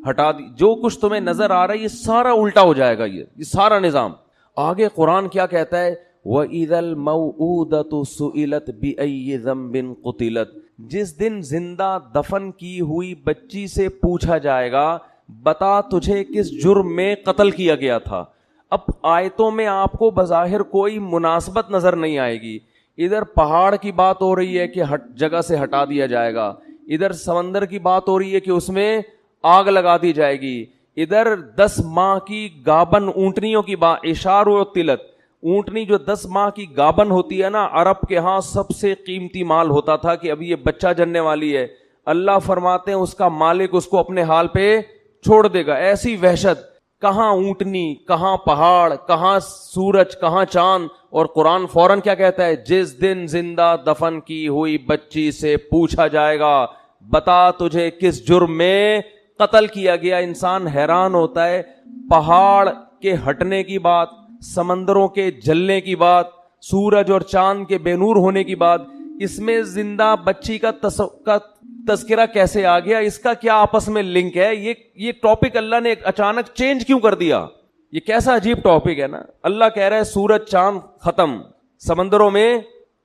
ہٹا دی, جو کچھ تمہیں نظر آ رہا ہے یہ سارا الٹا ہو جائے گا, یہ سارا نظام. آگے قرآن کیا کہتا ہے, وَإِذَا الْمَوْءُودَةُ سُئِلَتْ بِأَيِّ ذَنبٍ قُتِلَتْ. جس دن زندہ دفن کی ہوئی بچی سے پوچھا جائے گا بتا تجھے کس جرم میں قتل کیا گیا تھا. اب آیتوں میں آپ کو بظاہر کوئی مناسبت نظر نہیں آئے گی. ادھر پہاڑ کی بات ہو رہی ہے کہ جگہ سے ہٹا دیا جائے گا, ادھر سمندر کی بات ہو رہی ہے کہ اس میں آگ لگا دی جائے گی, ادھر 10 ماہ کی گابن اونٹنیوں کی بات. اشار و تلت, اونٹنی جو 10 ماہ کی گابن ہوتی ہے نا, عرب کے ہاں سب سے قیمتی مال ہوتا تھا کہ ابھی یہ بچہ جننے والی ہے. اللہ فرماتے ہیں اس کا مالک اس کو اپنے حال پہ چھوڑ دے گا. ایسی وحشت, کہاں اونٹنی, کہاں پہاڑ, کہاں سورج, کہاں چاند. اور قرآن فوراً کیا کہتا ہے, جس دن زندہ دفن کی ہوئی بچی سے پوچھا جائے گا بتا تجھے کس جرم میں قتل کیا گیا. انسان حیران ہوتا ہے, پہاڑ کے ہٹنے کی بات, سمندروں کے جلنے کی بات, سورج اور چاند کے بے نور ہونے کی بات, اس میں زندہ بچی کا تذکرہ کیسے آ گیا, اس کا کیا آپس میں لنک ہے. یہ ٹاپک اللہ نے اچانک چینج کیوں کر دیا, یہ کیسا عجیب ٹاپک ہے نا. اللہ کہہ رہا ہے سورج چاند ختم, سمندروں میں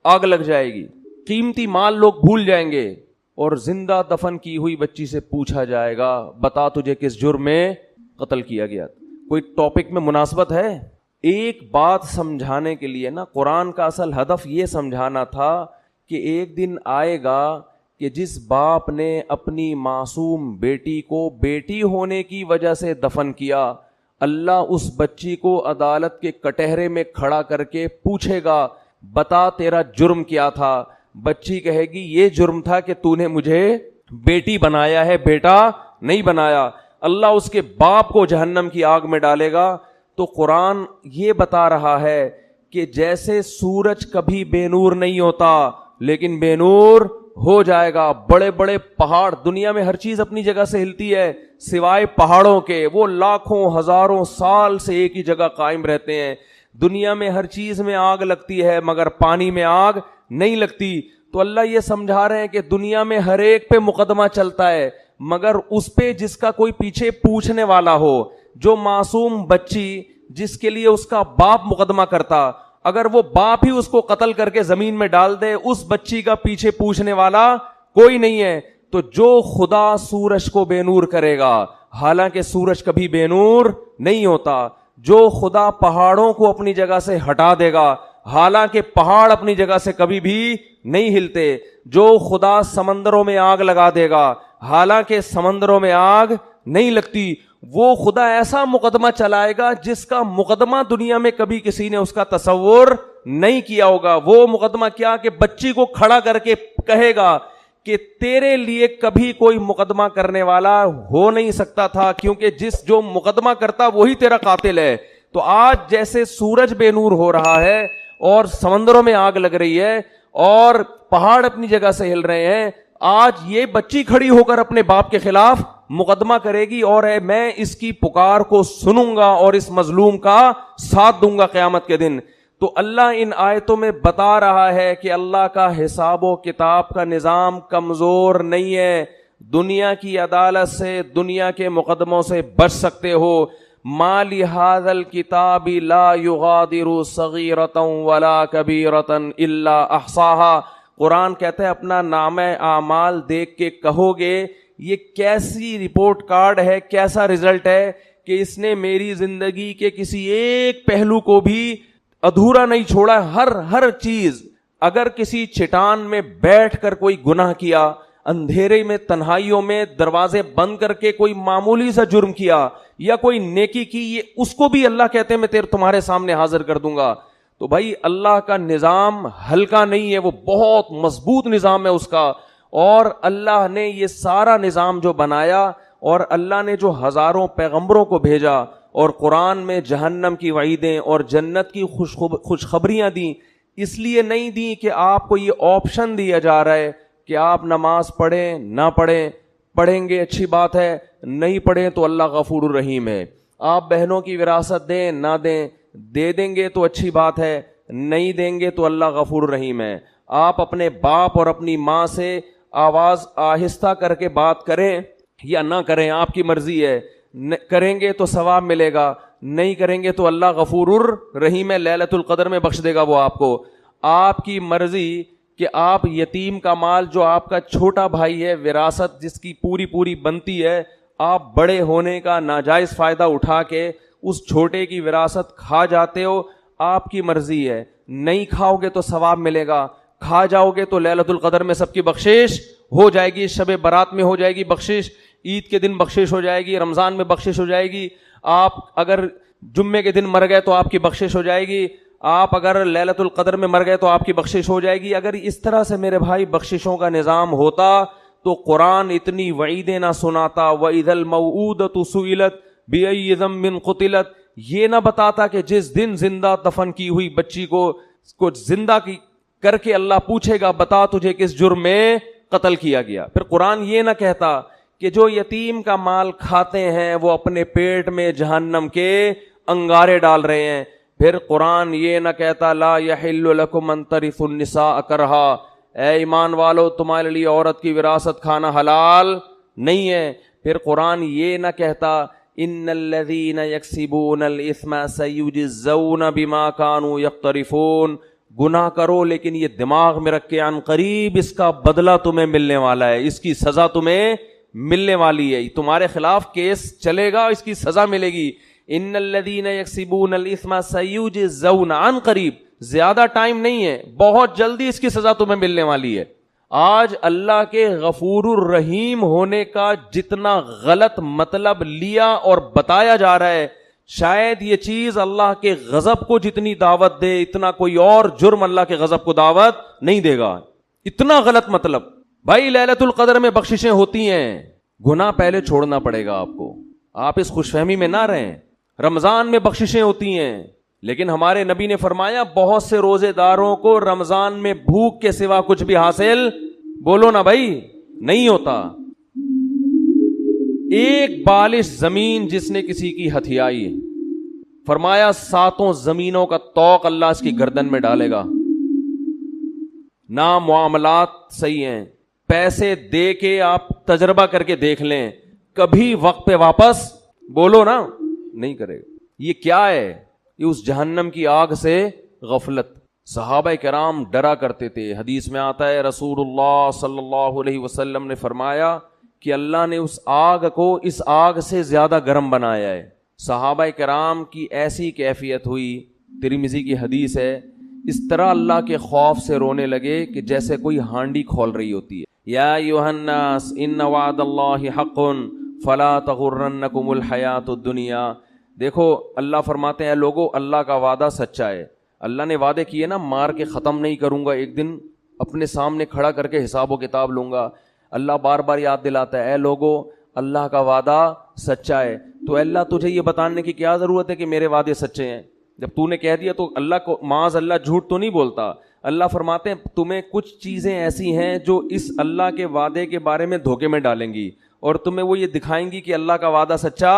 آگ لگ جائے گی, قیمتی مال لوگ بھول جائیں گے, اور زندہ دفن کی ہوئی بچی سے پوچھا جائے گا بتا تجھے کس جرم میں قتل کیا گیا. کوئی ٹاپک میں مناسبت ہے؟ ایک بات سمجھانے کے لیے نا, قرآن کا اصل ہدف یہ سمجھانا تھا کہ ایک دن آئے گا کہ جس باپ نے اپنی معصوم بیٹی کو بیٹی ہونے کی وجہ سے دفن کیا, اللہ اس بچی کو عدالت کے کٹہرے میں کھڑا کر کے پوچھے گا بتا تیرا جرم کیا تھا. بچی کہے گی یہ جرم تھا کہ تو نے مجھے بیٹی بنایا ہے, بیٹا نہیں بنایا. اللہ اس کے باپ کو جہنم کی آگ میں ڈالے گا. تو قرآن یہ بتا رہا ہے کہ جیسے سورج کبھی بے نور نہیں ہوتا لیکن بے نور ہو جائے گا. بڑے بڑے پہاڑ, دنیا میں ہر چیز اپنی جگہ سے ہلتی ہے سوائے پہاڑوں کے, وہ لاکھوں ہزاروں سال سے ایک ہی جگہ قائم رہتے ہیں. دنیا میں ہر چیز میں آگ لگتی ہے مگر پانی میں آگ نہیں لگتی. تو اللہ یہ سمجھا رہے ہیں کہ دنیا میں ہر ایک پہ مقدمہ چلتا ہے مگر اس پہ جس کا کوئی پیچھے پوچھنے والا ہو. جو معصوم بچی جس کے لیے اس کا باپ مقدمہ کرتا, اگر وہ باپ ہی اس کو قتل کر کے زمین میں ڈال دے, اس بچی کا پیچھے پوچھنے والا کوئی نہیں ہے. تو جو خدا سورج کو بے نور کرے گا, حالانکہ سورج کبھی بے نور نہیں ہوتا, جو خدا پہاڑوں کو اپنی جگہ سے ہٹا دے گا, حالانکہ پہاڑ اپنی جگہ سے کبھی بھی نہیں ہلتے, جو خدا سمندروں میں آگ لگا دے گا, حالانکہ سمندروں میں آگ نہیں لگتی, وہ خدا ایسا مقدمہ چلائے گا جس کا مقدمہ دنیا میں کبھی کسی نے اس کا تصور نہیں کیا ہوگا. وہ مقدمہ کیا کہ بچی کو کھڑا کر کے کہے گا کہ تیرے لیے کبھی کوئی مقدمہ کرنے والا ہو نہیں سکتا تھا, کیونکہ جو مقدمہ کرتا وہی تیرا قاتل ہے. تو آج جیسے سورج بے نور ہو رہا ہے اور سمندروں میں آگ لگ رہی ہے اور پہاڑ اپنی جگہ سے ہل رہے ہیں, آج یہ بچی کھڑی ہو کر اپنے باپ کے خلاف مقدمہ کرے گی اور میں اس کی پکار کو سنوں گا اور اس مظلوم کا ساتھ دوں گا قیامت کے دن. تو اللہ ان آیتوں میں بتا رہا ہے کہ اللہ کا حساب و کتاب کا نظام کمزور نہیں ہے. دنیا کی عدالت سے, دنیا کے مقدموں سے بچ سکتے ہو. ما لہذا الکتاب لا یغادر صغیرۃ ولا کبیرۃ الا احصاها. قرآن کہتا ہے اپنا نامہ اعمال دیکھ کے کہو گے یہ کیسی رپورٹ کارڈ ہے, کیسا رزلٹ ہے کہ اس نے میری زندگی کے کسی ایک پہلو کو بھی ادھورا نہیں چھوڑا. ہر چیز, اگر کسی چٹان میں بیٹھ کر کوئی گناہ کیا, اندھیرے میں تنہائیوں میں دروازے بند کر کے کوئی معمولی سا جرم کیا یا کوئی نیکی کی, یہ اس کو بھی اللہ کہتے ہیں میں تمہارے سامنے حاضر کر دوں گا. تو بھائی اللہ کا نظام ہلکا نہیں ہے, وہ بہت مضبوط نظام ہے اس کا. اور اللہ نے یہ سارا نظام جو بنایا, اور اللہ نے جو ہزاروں پیغمبروں کو بھیجا, اور قرآن میں جہنم کی وعیدیں اور جنت کی خوشخبریاں دیں, اس لیے نہیں دیں کہ آپ کو یہ آپشن دیا جا رہا ہے کہ آپ نماز پڑھیں نہ پڑھیں, پڑھیں گے اچھی بات ہے, نہیں پڑھیں تو اللہ غفور الرحیم ہے. آپ بہنوں کی وراثت دیں نہ دیں, دے دیں گے تو اچھی بات ہے, نہیں دیں گے تو اللہ غفور الرحیم ہے. آپ اپنے باپ اور اپنی ماں سے آواز آہستہ کر کے بات کریں یا نہ کریں, آپ کی مرضی ہے. کریں گے تو ثواب ملے گا, نہیں کریں گے تو اللہ غفور الرحیم ہے, لیلۃ القدر میں بخش دے گا وہ آپ کو. آپ کی مرضی کہ آپ یتیم کا مال جو آپ کا چھوٹا بھائی ہے, وراثت جس کی پوری بنتی ہے, آپ بڑے ہونے کا ناجائز فائدہ اٹھا کے اس چھوٹے کی وراثت کھا جاتے ہو, آپ کی مرضی ہے. نہیں کھاؤ گے تو ثواب ملے گا, کھا جاؤ گے تو لیلۃ القدر میں سب کی بخشش ہو جائے گی, شب برات میں ہو جائے گی بخشش, عید کے دن بخشش ہو جائے گی, رمضان میں بخشش ہو جائے گی. آپ اگر جمعے کے دن مر گئے تو آپ کی بخشش ہو جائے گی, آپ اگر لیلۃ القدر میں مر گئے تو آپ کی بخشش ہو جائے گی. اگر اس طرح سے میرے بھائی بخششوں کا نظام ہوتا تو قرآن اتنی وعیدیں نہ سناتا. وَإِذَا الْمَوْءُودَةُ سُئِلَتْ بِأَيِّ ذَنبٍ قُتِلَتْ, یہ نہ بتاتا کہ جس دن زندہ دفن کی ہوئی بچی کو زندہ کر کے اللہ پوچھے گا بتا تجھے کس جرم میں قتل کیا گیا. پھر قرآن یہ نہ کہتا کہ جو یتیم کا مال کھاتے ہیں وہ اپنے پیٹ میں جہنم کے انگارے ڈال رہے ہیں. پھر قرآن یہ نہ کہتا لا یحل لکم ان ترثوا النساء کرہا, اے ایمان والو تمہارے لیے عورت کی وراثت کھانا حلال نہیں ہے. پھر قرآن یہ نہ کہتا ان الذین یکسبون الاثم سیجزون بما کانوا یقترفون, گناہ کرو لیکن یہ دماغ میں رکھ کے عن قریب اس کا بدلہ تمہیں ملنے والا ہے, اس کی سزا تمہیں ملنے والی ہے, تمہارے خلاف کیس چلے گا, اس کی سزا ملے گی. ان الذین یکسبون الاثم سیجزون, عن قریب, زیادہ ٹائم نہیں ہے, بہت جلدی اس کی سزا تمہیں ملنے والی ہے. آج اللہ کے غفور الرحیم ہونے کا جتنا غلط مطلب لیا اور بتایا جا رہا ہے, شاید یہ چیز اللہ کے غضب کو جتنی دعوت دے اتنا کوئی اور جرم اللہ کے غضب کو دعوت نہیں دے گا. اتنا غلط مطلب. بھائی لیلۃ القدر میں بخششیں ہوتی ہیں, گناہ پہلے چھوڑنا پڑے گا آپ کو, آپ اس خوش فہمی میں نہ رہیں. رمضان میں بخششیں ہوتی ہیں, لیکن ہمارے نبی نے فرمایا بہت سے روزے داروں کو رمضان میں بھوک کے سوا کچھ بھی حاصل, بولو نا بھائی, نہیں ہوتا. ایک بالش زمین جس نے کسی کی ہتھیائی, فرمایا 7 زمینوں کا طوق اللہ اس کی گردن میں ڈالے گا. نہ معاملات صحیح ہیں, پیسے دے کے آپ تجربہ کر کے دیکھ لیں, کبھی وقت پہ واپس, بولو نا, نہیں کرے گا. یہ کیا ہے؟ یہ اس جہنم کی آگ سے غفلت. صحابہ کرام ڈرا کرتے تھے. حدیث میں آتا ہے رسول اللہ صلی اللہ علیہ وسلم نے فرمایا کہ اللہ نے اس آگ کو اس آگ سے زیادہ گرم بنایا ہے. صحابہ کرام کی ایسی کیفیت ہوئی, ترمذی کی حدیث ہے, اس طرح اللہ کے خوف سے رونے لگے کہ جیسے کوئی ہانڈی کھول رہی ہوتی ہے. یا ایھا الناس ان وعد اللہ حق فلا تغرنکم الحیات الدنیا. دیکھو اللہ فرماتے ہیں لوگو, اللہ کا وعدہ سچا ہے. اللہ نے وعدے کیے نا, مار کے ختم نہیں کروں گا, ایک دن اپنے سامنے کھڑا کر کے حساب و کتاب لوں گا. اللہ بار بار یاد دلاتا ہے, اے لوگو اللہ کا وعدہ سچا ہے. تو اللہ تجھے یہ بتانے کی کیا ضرورت ہے کہ میرے وعدے سچے ہیں؟ جب تو نے کہہ دیا تو اللہ کو معاذ اللہ جھوٹ تو نہیں بولتا. اللہ فرماتے ہیں تمہیں کچھ چیزیں ایسی ہیں جو اس اللہ کے وعدے کے بارے میں دھوکے میں ڈالیں گی اور تمہیں وہ یہ دکھائیں گی کہ اللہ کا وعدہ سچا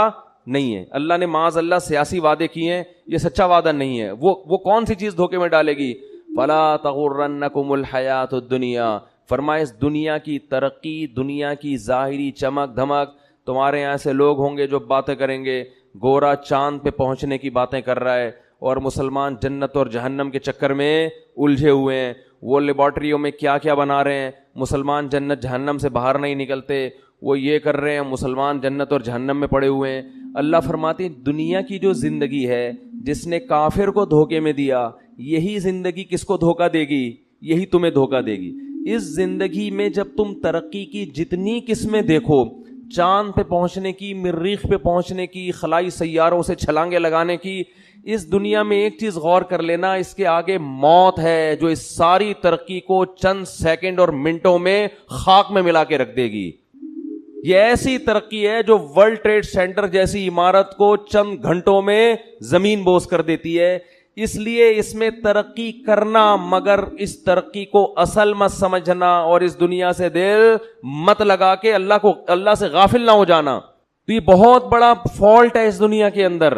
نہیں ہے. اللہ نے معاذ اللہ سیاسی وعدے کیے ہیں, یہ سچا وعدہ نہیں ہے. وہ کون سی چیز دھوکے میں ڈالے گی؟ فلا تغرنکم الحیات الدنیا. فرمائے اس دنیا کی ترقی, دنیا کی ظاہری چمک دھمک, تمہارے یہاں سے لوگ ہوں گے جو باتیں کریں گے گورا چاند پہ پہنچنے کی باتیں کر رہا ہے اور مسلمان جنت اور جہنم کے چکر میں الجھے ہوئے ہیں. وہ لیبارٹریوں میں کیا کیا بنا رہے ہیں, مسلمان جنت جہنم سے باہر نہیں نکلتے. وہ یہ کر رہے ہیں, مسلمان جنت اور جہنم میں پڑے ہوئے ہیں. اللہ فرماتے ہیں دنیا کی جو زندگی ہے جس نے کافر کو دھوکے میں دیا, یہی زندگی کس کو دھوکہ دے گی؟ یہی تمہیں دھوکہ دے گی. اس زندگی میں جب تم ترقی کی جتنی قسمیں دیکھو، چاند پہ پہنچنے کی، مریخ پہ پہنچنے کی، خلائی سیاروں سے چھلانگیں لگانے کی، اس دنیا میں ایک چیز غور کر لینا، اس کے آگے موت ہے جو اس ساری ترقی کو چند سیکنڈ اور منٹوں میں خاک میں ملا کے رکھ دے گی۔ یہ ایسی ترقی ہے جو ورلڈ ٹریڈ سینٹر جیسی عمارت کو چند گھنٹوں میں زمین بوس کر دیتی ہے۔ اس لیے اس میں ترقی کرنا، مگر اس ترقی کو اصل مت سمجھنا اور اس دنیا سے دل مت لگا کے اللہ سے غافل نہ ہو جانا۔ تو یہ بہت بڑا فالٹ ہے اس دنیا کے اندر،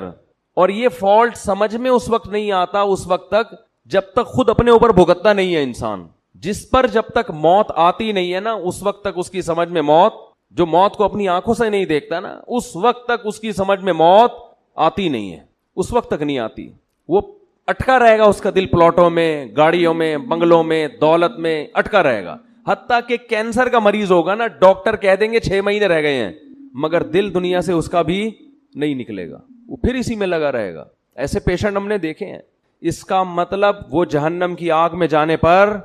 اور یہ فالٹ سمجھ میں اس وقت نہیں آتا، اس وقت تک جب تک خود اپنے اوپر بھگتتا نہیں ہے انسان۔ جس پر جب تک موت آتی نہیں ہے نا، اس وقت تک اس کی سمجھ میں موت، جو موت کو اپنی آنکھوں سے نہیں دیکھتا نا، اس وقت تک اس کی سمجھ میں موت آتی نہیں ہے، اس وقت تک نہیں آتی۔ وہ اٹکا رہے گا، اس کا دل پلاٹوں میں، گاڑیوں میں، بنگلوں میں، دولت میں اٹکا رہے گا۔ حتیٰ کہ کینسر کا مریض ہوگا نا، ڈاکٹر کہہ دیں گے 6 مہینے رہ گئے ہیں، مگر دل دنیا سے اس کا بھی نہیں نکلے گا، وہ پھر اسی میں لگا رہے گا۔ ایسے پیشنٹ ہم نے دیکھے ہیں۔ اس کا مطلب وہ جہنم کی آگ میں جانے پر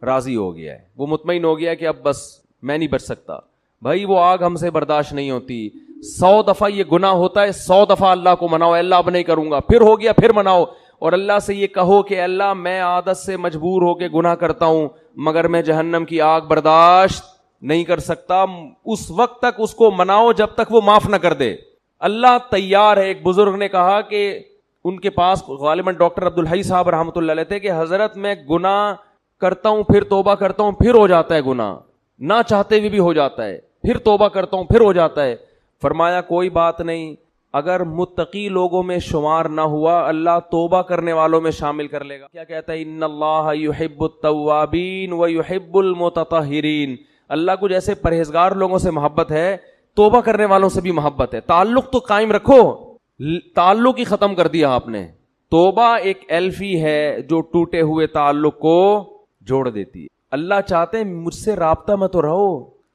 راضی ہو گیا ہے، وہ مطمئن ہو گیا کہ اب بس میں نہیں بچ سکتا۔ بھائی وہ آگ ہم سے برداشت نہیں ہوتی۔ 100 دفعہ یہ گناہ ہوتا ہے، 100 دفعہ اللہ کو مناؤ، اللہ اب نہیں کروں گا، پھر ہو گیا پھر مناؤ، اور اللہ سے یہ کہو کہ اللہ میں عادت سے مجبور ہو کے گناہ کرتا ہوں، مگر میں جہنم کی آگ برداشت نہیں کر سکتا۔ اس وقت تک اس کو مناؤ جب تک وہ معاف نہ کر دے۔ اللہ تیار ہے۔ ایک بزرگ نے کہا کہ ان کے پاس غالباً ڈاکٹر عبدالحی صاحب رحمۃ اللہ علیہ تھے کہ حضرت میں گناہ کرتا ہوں، پھر توبہ کرتا ہوں، پھر ہو جاتا ہے گناہ، نہ چاہتے ہوئے بھی ہو جاتا ہے، پھر توبہ کرتا ہوں، پھر ہو جاتا ہے۔ فرمایا کوئی بات نہیں، اگر متقی لوگوں میں شمار نہ ہوا، اللہ توبہ کرنے والوں میں شامل کر لے گا۔ کیا کہتا ہے؟ ان اللہ یحب التوابین ویحب المتطہرین۔ اللہ کو جیسے پرہیزگار لوگوں سے محبت ہے، توبہ کرنے والوں سے بھی محبت ہے۔ تعلق تو قائم رکھو، تعلق ہی ختم کر دیا آپ نے۔ توبہ ایک ایلفی ہے جو ٹوٹے ہوئے تعلق کو جوڑ دیتی ہے۔ اللہ چاہتے ہیں مجھ سے رابطہ میں تو رہو۔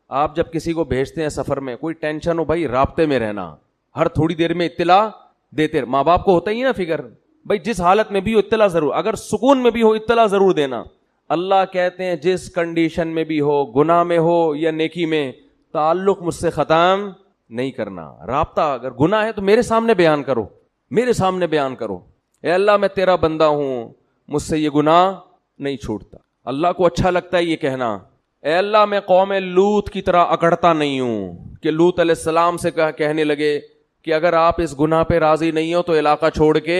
آپ جب کسی کو بھیجتے ہیں سفر میں، کوئی ٹینشن ہو بھائی، رابطے میں رہنا، ہر تھوڑی دیر میں اطلاع دیتے۔ ماں باپ کو ہوتا ہی نا فکر، بھائی جس حالت میں بھی ہو اطلاع ضرور، اگر سکون میں بھی ہو اطلاع ضرور دینا۔ اللہ کہتے ہیں جس کنڈیشن میں بھی ہو، گناہ میں ہو یا نیکی میں، تعلق مجھ سے ختم نہیں کرنا۔ رابطہ اگر گناہ ہے تو میرے سامنے بیان کرو، میرے سامنے بیان کرو، اے اللہ میں تیرا بندہ ہوں، مجھ سے یہ گناہ نہیں چھوٹتا۔ اللہ کو اچھا لگتا ہے یہ کہنا، اے اللہ میں قوم لوط کی طرح اکڑتا نہیں ہوں، کہ لوط علیہ السلام سے کہنے لگے کہ اگر آپ اس گناہ پہ راضی نہیں ہو تو علاقہ چھوڑ کے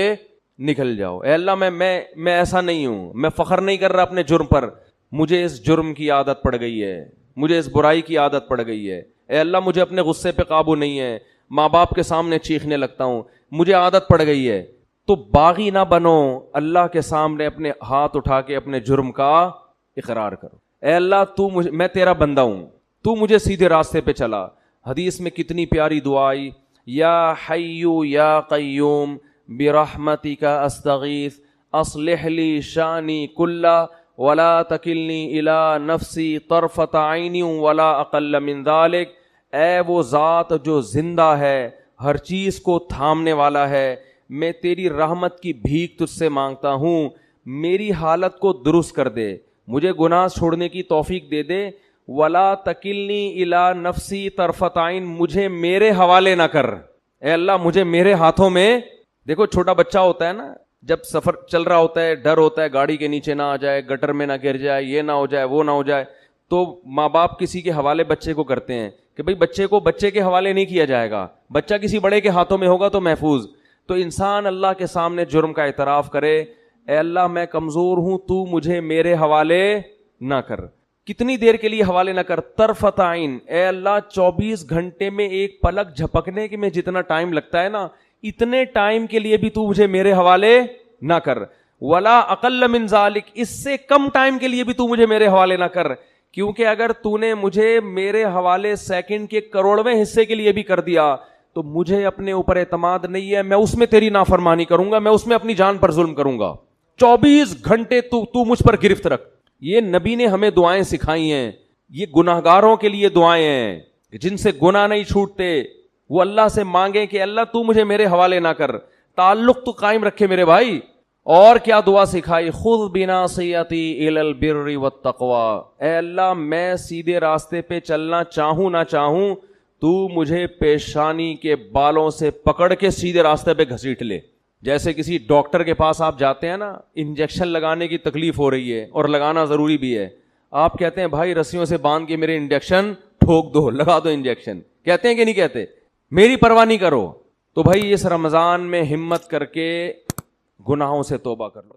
نکل جاؤ۔ اے اللہ میں ایسا نہیں ہوں، میں فخر نہیں کر رہا اپنے جرم پر، مجھے اس جرم کی عادت پڑ گئی ہے، مجھے اس برائی کی عادت پڑ گئی ہے۔ اے اللہ مجھے اپنے غصے پہ قابو نہیں ہے، ماں باپ کے سامنے چیخنے لگتا ہوں، مجھے عادت پڑ گئی ہے۔ تو باغی نہ بنو، اللہ کے سامنے اپنے ہاتھ اٹھا کے اپنے جرم کا اقرار کرو۔ اے اللہ میں تیرا بندہ ہوں، تو مجھے سیدھے راستے پہ چلا۔ حدیث میں کتنی پیاری دعا آئی، یا حی یا قیوم برحمتک استغیث اصلح لی شانی کلہ ولا تکلنی الی نفسی طرفۃ عین ولا اقل من ذلک۔ اے وہ ذات جو زندہ ہے، ہر چیز کو تھامنے والا ہے، میں تیری رحمت کی بھیک تجھ سے مانگتا ہوں، میری حالت کو درست کر دے، مجھے گناہ چھوڑنے کی توفیق دے دے۔ ولا تکلنی الی نفسی طرفۃ عین، مجھے میرے حوالے نہ کر۔ اے اللہ مجھے میرے ہاتھوں میں، دیکھو چھوٹا بچہ ہوتا ہے نا، جب سفر چل رہا ہوتا ہے، ڈر ہوتا ہے گاڑی کے نیچے نہ آ جائے، گٹر میں نہ گر جائے، یہ نہ ہو جائے، وہ نہ ہو جائے، تو ماں باپ کسی کے حوالے بچے کو کرتے ہیں کہ بھئی بچے کو بچے کے حوالے نہیں کیا جائے گا، بچہ کسی بڑے کے ہاتھوں میں ہوگا تو محفوظ۔ تو انسان اللہ کے سامنے جرم کا اعتراف کرے، اے اللہ میں کمزور ہوں، تو مجھے میرے حوالے نہ کر۔ کتنی دیر کے لیے حوالے نہ کر؟ طرفۃ عین، اے اللہ 24 گھنٹے میں ایک پلک جھپکنے کے میں جتنا ٹائم لگتا ہے نا، اتنے ٹائم کے لیے بھی تو مجھے میرے حوالے نہ کر۔ ولا اقل من ذالک، اس سے کم ٹائم کے لیے بھی تو مجھے میرے حوالے نہ کر، کیونکہ اگر تو نے مجھے میرے حوالے سیکنڈ کے کروڑویں حصے کے لیے بھی کر دیا تو مجھے اپنے اوپر اعتماد نہیں ہے، میں اس میں تیری نافرمانی کروں گا، میں اس میں اپنی جان پر ظلم کروں گا۔ 24 گھنٹے تو مجھ پر گرفت رکھ۔ یہ نبی نے ہمیں دعائیں سکھائی ہیں، یہ گناہگاروں کے لیے دعائیں ہیں جن سے گناہ نہیں چھوٹتے، وہ اللہ سے مانگیں کہ اللہ تو مجھے میرے حوالے نہ کر۔ تعلق تو قائم رکھے میرے بھائی، اور کیا دعا سکھائی؟ خذ بناصیتی الی البر والتقوی، اے اللہ میں سیدھے راستے پہ چلنا چاہوں نہ چاہوں، تو مجھے پیشانی کے بالوں سے پکڑ کے سیدھے راستے پہ گھسیٹ لے. جیسے کسی ڈاکٹر کے پاس آپ جاتے ہیں نا، انجیکشن لگانے کی تکلیف ہو رہی ہے اور لگانا ضروری بھی ہے، آپ کہتے ہیں بھائی رسیوں سے باندھ کے میرے انجیکشن ٹھوک دو، لگا دو انجیکشن، کہتے ہیں کہ نہیں کہتے؟ میری پرواہ نہیں کرو. تو بھائی اس رمضان میں ہمت کر کے گناہوں سے توبہ کر لو.